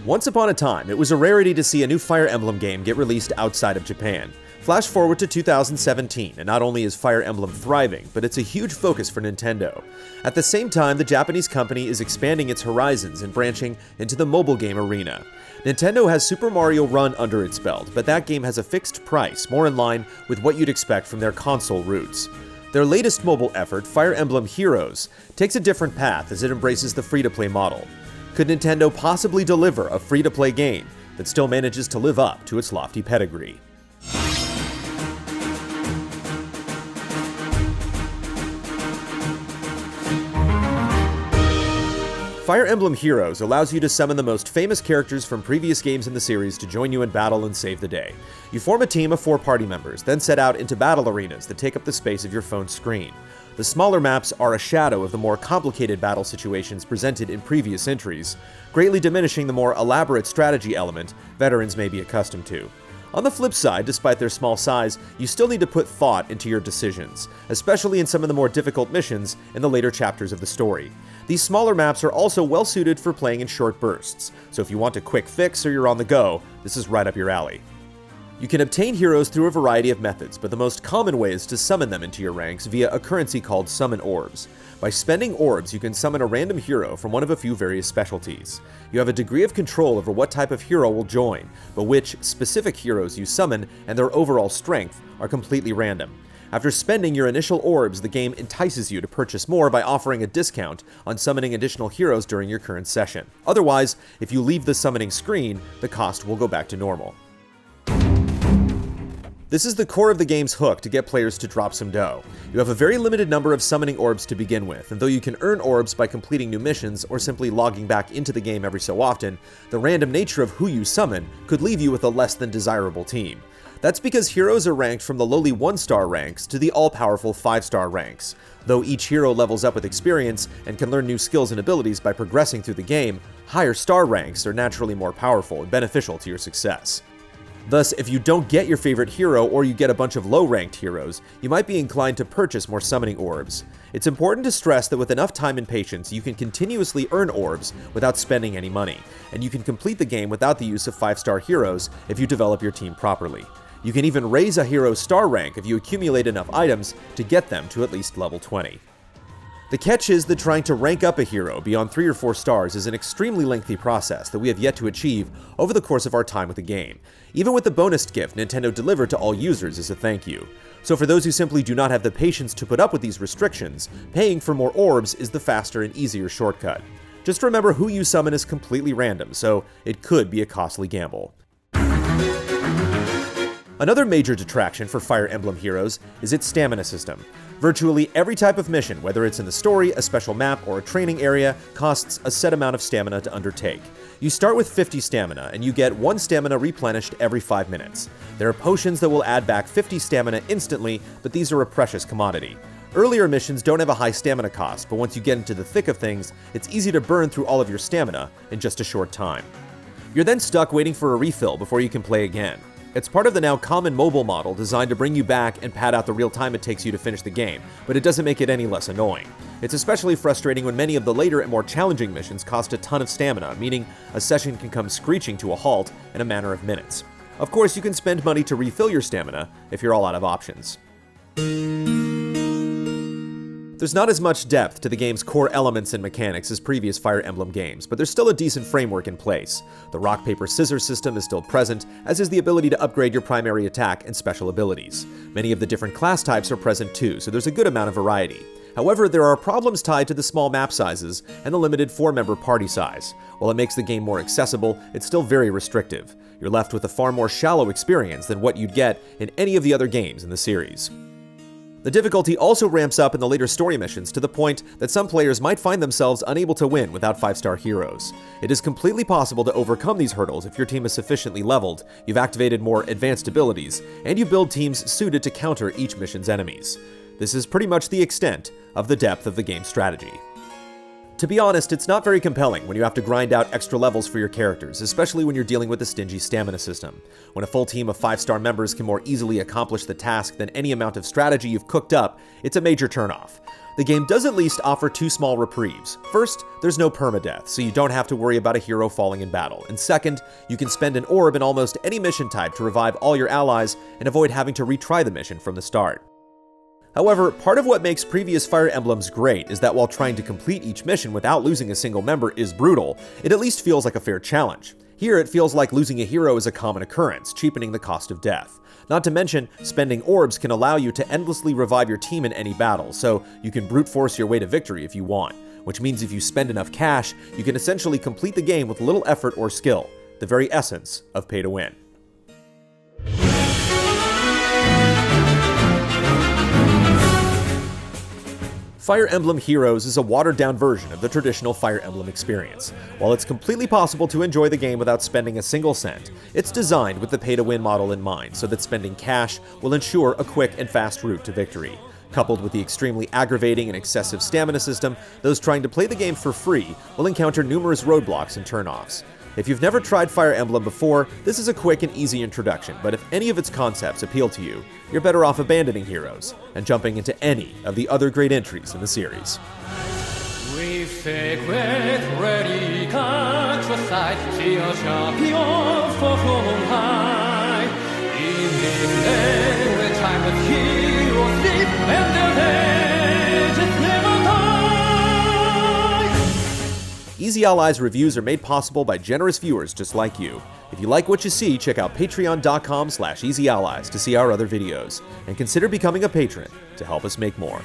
Once upon a time, it was a rarity to see a new Fire Emblem game get released outside of Japan. Flash forward to 2017, and not only is Fire Emblem thriving, but it's a huge focus for Nintendo. At the same time, the Japanese company is expanding its horizons and branching into the mobile game arena. Nintendo has Super Mario Run under its belt, but that game has a fixed price, more in line with what you'd expect from their console roots. Their latest mobile effort, Fire Emblem Heroes, takes a different path as it embraces the free-to-play model. Could Nintendo possibly deliver a free-to-play game that still manages to live up to its lofty pedigree? Fire Emblem Heroes allows you to summon the most famous characters from previous games in the series to join you in battle and save the day. You form a team of 4 party members, then set out into battle arenas that take up the space of your phone's screen. The smaller maps are a shadow of the more complicated battle situations presented in previous entries, greatly diminishing the more elaborate strategy element veterans may be accustomed to. On the flip side, despite their small size, you still need to put thought into your decisions, especially in some of the more difficult missions in the later chapters of the story. These smaller maps are also well suited for playing in short bursts, so if you want a quick fix or you're on the go, this is right up your alley. You can obtain heroes through a variety of methods, but the most common way is to summon them into your ranks via a currency called Summon Orbs. By spending orbs, you can summon a random hero from one of a few various specialties. You have a degree of control over what type of hero will join, but which specific heroes you summon and their overall strength are completely random. After spending your initial orbs, the game entices you to purchase more by offering a discount on summoning additional heroes during your current session. Otherwise, if you leave the summoning screen, the cost will go back to normal. This is the core of the game's hook to get players to drop some dough. You have a very limited number of summoning orbs to begin with, and though you can earn orbs by completing new missions or simply logging back into the game every so often, the random nature of who you summon could leave you with a less than desirable team. That's because heroes are ranked from the lowly 1-star ranks to the all-powerful 5-star ranks. Though each hero levels up with experience and can learn new skills and abilities by progressing through the game, higher star ranks are naturally more powerful and beneficial to your success. Thus, if you don't get your favorite hero or you get a bunch of low-ranked heroes, you might be inclined to purchase more summoning orbs. It's important to stress that with enough time and patience, you can continuously earn orbs without spending any money, and you can complete the game without the use of 5-star heroes if you develop your team properly. You can even raise a hero's star rank if you accumulate enough items to get them to at least level 20. The catch is that trying to rank up a hero beyond 3 or 4 stars is an extremely lengthy process that we have yet to achieve over the course of our time with the game, even with the bonus gift Nintendo delivered to all users as a thank you. So for those who simply do not have the patience to put up with these restrictions, paying for more orbs is the faster and easier shortcut. Just remember who you summon is completely random, so it could be a costly gamble. Another major detraction for Fire Emblem Heroes is its stamina system. Virtually every type of mission, whether it's in the story, a special map, or a training area, costs a set amount of stamina to undertake. You start with 50 stamina, and you get 1 stamina replenished every 5 minutes. There are potions that will add back 50 stamina instantly, but these are a precious commodity. Earlier missions don't have a high stamina cost, but once you get into the thick of things, it's easy to burn through all of your stamina in just a short time. You're then stuck waiting for a refill before you can play again. It's part of the now common mobile model designed to bring you back and pad out the real time it takes you to finish the game, but it doesn't make it any less annoying. It's especially frustrating when many of the later and more challenging missions cost a ton of stamina, meaning a session can come screeching to a halt in a matter of minutes. Of course, you can spend money to refill your stamina if you're all out of options. There's not as much depth to the game's core elements and mechanics as previous Fire Emblem games, but there's still a decent framework in place. The rock, paper, scissors system is still present, as is the ability to upgrade your primary attack and special abilities. Many of the different class types are present too, so there's a good amount of variety. However, there are problems tied to the small map sizes and the limited 4-member party size. While it makes the game more accessible, it's still very restrictive. You're left with a far more shallow experience than what you'd get in any of the other games in the series. The difficulty also ramps up in the later story missions to the point that some players might find themselves unable to win without 5-star heroes. It is completely possible to overcome these hurdles if your team is sufficiently leveled, you've activated more advanced abilities, and you build teams suited to counter each mission's enemies. This is pretty much the extent of the depth of the game's strategy. To be honest, it's not very compelling when you have to grind out extra levels for your characters, especially when you're dealing with the stingy stamina system. When a full team of 5-star members can more easily accomplish the task than any amount of strategy you've cooked up, it's a major turnoff. The game does at least offer 2 small reprieves. First, there's no permadeath, so you don't have to worry about a hero falling in battle. And second, you can spend an orb in almost any mission type to revive all your allies and avoid having to retry the mission from the start. However, part of what makes previous Fire Emblems great is that while trying to complete each mission without losing a single member is brutal, it at least feels like a fair challenge. Here, it feels like losing a hero is a common occurrence, cheapening the cost of death. Not to mention, spending orbs can allow you to endlessly revive your team in any battle, so you can brute force your way to victory if you want. Which means if you spend enough cash, you can essentially complete the game with little effort or skill, the very essence of pay to win. Fire Emblem Heroes is a watered-down version of the traditional Fire Emblem experience. While it's completely possible to enjoy the game without spending a single cent, it's designed with the pay-to-win model in mind so that spending cash will ensure a quick and fast route to victory. Coupled with the extremely aggravating and excessive stamina system, those trying to play the game for free will encounter numerous roadblocks and turnoffs. If you've never tried Fire Emblem before, this is a quick and easy introduction, but if any of its concepts appeal to you, you're better off abandoning Heroes and jumping into any of the other great entries in the series. We sacred ready countryside, see a champion for from high. In this day where time with heroes live and their ages never die. Easy Allies reviews are made possible by generous viewers just like you. If you like what you see, check out patreon.com/easyallies to see our other videos, and consider becoming a patron to help us make more.